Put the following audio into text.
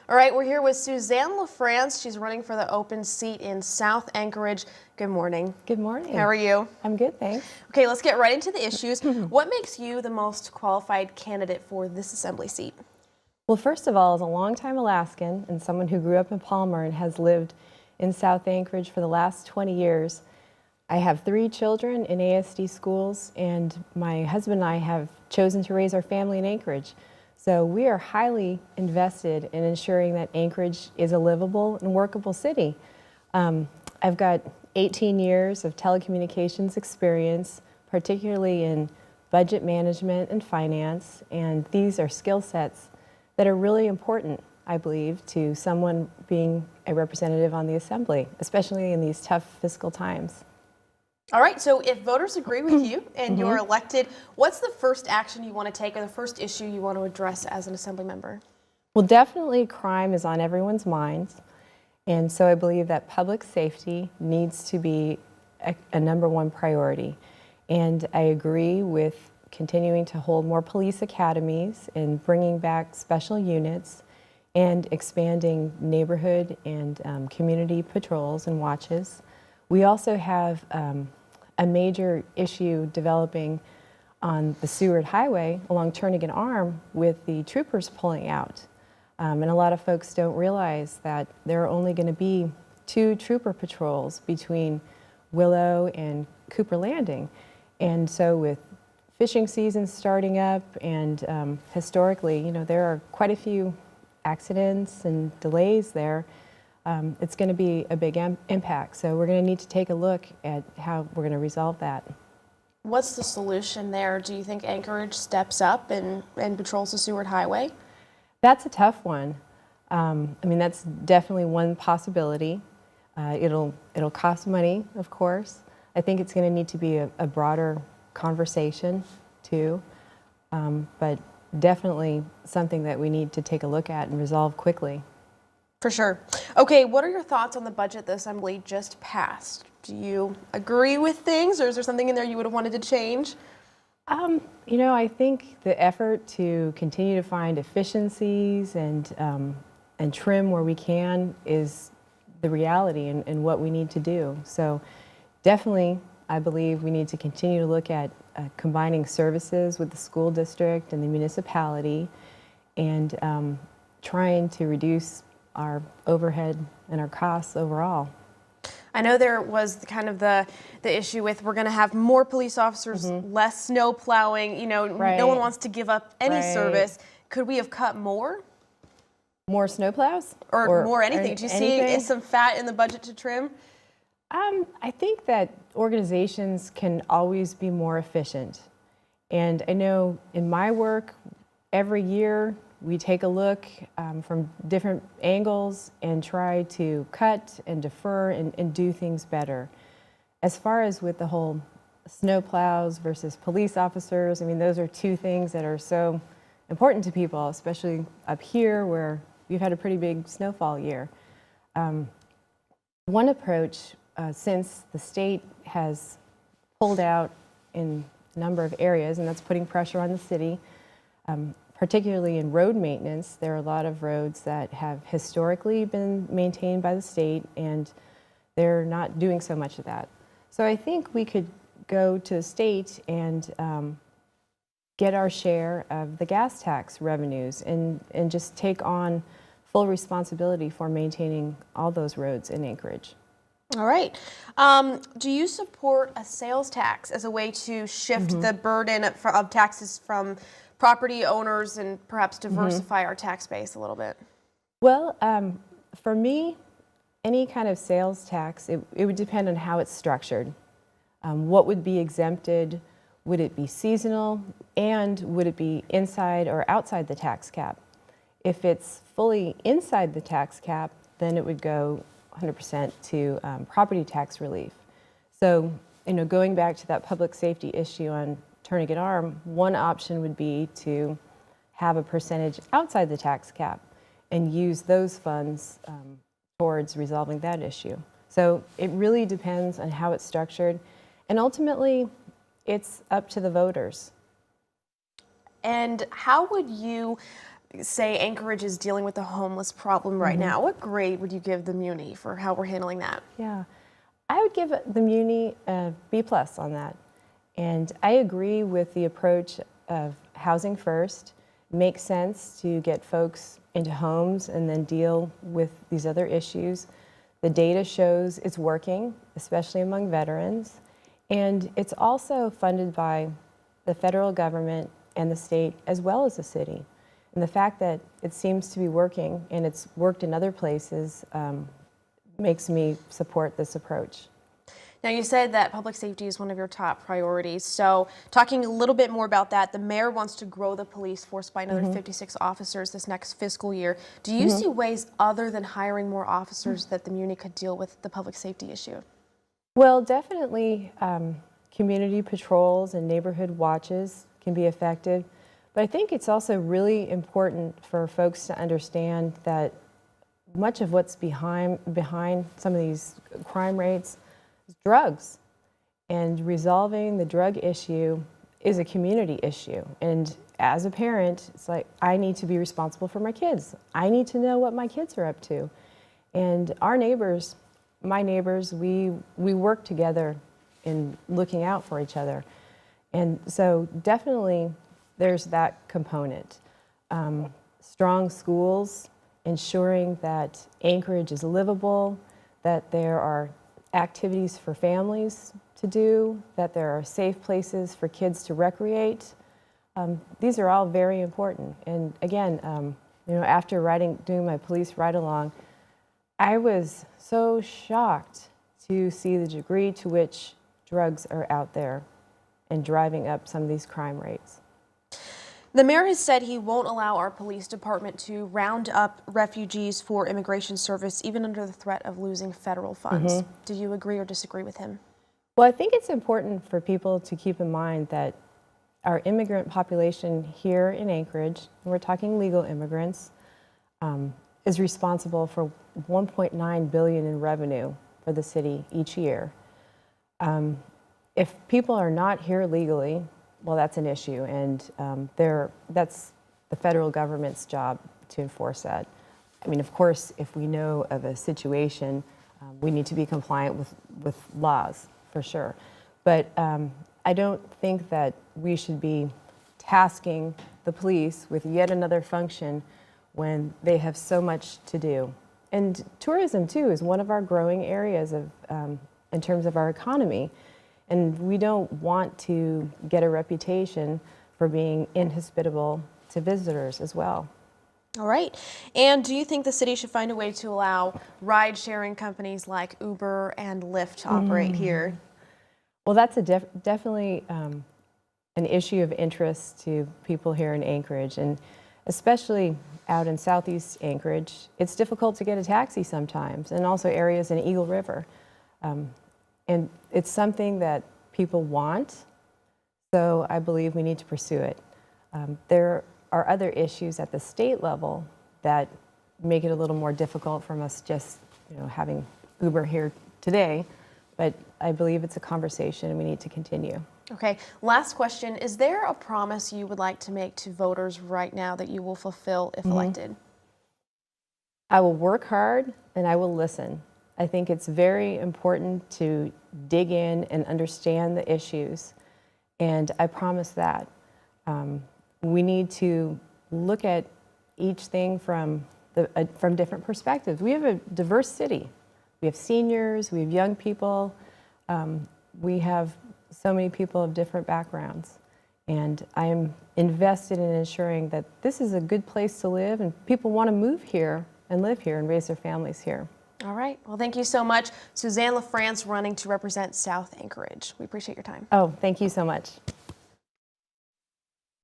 All right, we're here with Suzanne LaFrance. She's running for the open seat in South Anchorage. Good morning. Good morning. How are you? I'm good, thanks. Okay, let's get right into the issues. What makes you the most qualified candidate for this assembly seat? Well, first of all, as a longtime Alaskan and someone who grew up in Palmer and has lived in South Anchorage for the last 20 years, I have 3 children in ASD schools, and my husband and I have chosen to raise our family in Anchorage. So we are highly invested in ensuring that Anchorage is a livable and workable city. I've got 18 years of telecommunications experience, particularly in budget management and finance, and these are skill sets that are really important, I believe, to someone being a representative on the Assembly, especially in these tough fiscal times. All right, so if voters agree with you and you're elected, what's the first action you want to take or the first issue you want to address as an Assembly member? Well, definitely crime is on everyone's minds, and so I believe that public safety needs to be a #1 priority. And I agree with continuing to hold more police academies and bringing back special units and expanding neighborhood and community patrols and watches. We also have a major issue developing on the Seward Highway along Turnagain Arm with the troopers pulling out. And a lot of folks don't realize that there are only going to be 2 trooper patrols between Willow and Cooper Landing. And so with fishing season starting up and historically, you know, there are quite a few accidents and delays there. It's going to be a big impact. So we're going to need to take a look at how we're going to resolve that. What's the solution there? Do you think Anchorage steps up and patrols the Seward Highway? That's a tough one. I mean, that's definitely one possibility. It'll cost money, of course. I think it's going to need to be a broader conversation too, but definitely something that we need to take a look at and resolve quickly. For sure. Okay, what are your thoughts on the budget the Assembly just passed? Do you agree with things, or is there something in there you would have wanted to change? You know, I think the effort to continue to find efficiencies and trim where we can is the reality and what we need to do. So definitely, I believe we need to continue to look at combining services with the school district and the municipality and trying to reduce our overhead and our costs overall. I know there was kind of the issue with we're going to have more police officers, less snow plowing. You know, no one wants to give up any service. Could we have cut more? More snowplows? Or more anything? Do you see some fat in the budget to trim? I think that organizations can always be more efficient. And I know in my work, every year we take a look from different angles and try to cut and defer and do things better. As far as with the whole snowplows versus police officers, I mean, those are 2 things that are so important to people, especially up here where we've had a pretty big snowfall year. One approach, since the state has pulled out in a number of areas, and that's putting pressure on the city, particularly in road maintenance, there are a lot of roads that have historically been maintained by the state, and they're not doing so much of that. So I think we could go to the state and get our share of the gas tax revenues and just take on full responsibility for maintaining all those roads in Anchorage. All right. Do you support a sales tax as a way to shift the burden of taxes from property owners and perhaps diversify our tax base a little bit? Well, for me, any kind of sales tax, it would depend on how it's structured. What would be exempted? Would it be seasonal? And would it be inside or outside the tax cap? If it's fully inside the tax cap, then it would go 100% to property tax relief. So, you know, going back to that public safety issue on Turnagain Arm, one option would be to have a percentage outside the tax cap and use those funds towards resolving that issue. So it really depends on how it's structured, and ultimately it's up to the voters. And how would you say Anchorage is dealing with a homeless problem right now, what grade would you give the Muni for how we're handling that? Yeah, I would give the Muni a B+ on that. And I agree with the approach of housing first. Makes sense to get folks into homes and then deal with these other issues. The data shows it's working, especially among veterans. And it's also funded by the federal government and the state as well as the city. And the fact that it seems to be working and it's worked in other places makes me support this approach. Now, you said that public safety is one of your top priorities. So talking a little bit more about that, the mayor wants to grow the police force by another 56 officers this next fiscal year. Do you see ways other than hiring more officers that the Muni could deal with the public safety issue? Well, definitely community patrols and neighborhood watches can be effective. But I think it's also really important for folks to understand that much of what's behind some of these crime rates is drugs. And resolving the drug issue is a community issue. And as a parent, it's like, I need to be responsible for my kids. I need to know what my kids are up to. And our neighbors, my neighbors, we work together in looking out for each other. And so definitely there's that component. Strong schools, ensuring that Anchorage is livable, that there are activities for families to do, that there are safe places for kids to recreate. These are all very important. And again, after doing my police ride-along, I was so shocked to see the degree to which drugs are out there and driving up some of these crime rates. The mayor has said he won't allow our police department to round up refugees for immigration service, even under the threat of losing federal funds. Do you agree or disagree with him? Well, I think it's important for people to keep in mind that our immigrant population here in Anchorage, and we're talking legal immigrants, is responsible for $1.9 billion in revenue for the city each year. If people are not here legally, well, that's an issue, and that's the federal government's job to enforce that. I mean, of course, if we know of a situation, we need to be compliant with laws, for sure. But I don't think that we should be tasking the police with yet another function when they have so much to do. And tourism, too, is one of our growing areas in terms of our economy. And we don't want to get a reputation for being inhospitable to visitors as well. All right. And do you think the city should find a way to allow ride-sharing companies like Uber and Lyft to operate here? Well, that's definitely an issue of interest to people here in Anchorage, and especially out in southeast Anchorage. It's difficult to get a taxi sometimes, and also areas in Eagle River. And it's something that people want, so I believe we need to pursue it. There are other issues at the state level that make it a little more difficult from us just having Uber here today, but I believe it's a conversation and we need to continue. Okay, last question. Is there a promise you would like to make to voters right now that you will fulfill if elected? I will work hard and I will listen. I think it's very important to dig in and understand the issues, and I promise that. We need to look at each thing from different perspectives. We have a diverse city. We have seniors, we have young people, we have so many people of different backgrounds, and I am invested in ensuring that this is a good place to live and people want to move here and live here and raise their families here. All right. Well, thank you so much. Suzanne LaFrance running to represent South Anchorage. We appreciate your time. Oh, thank you so much.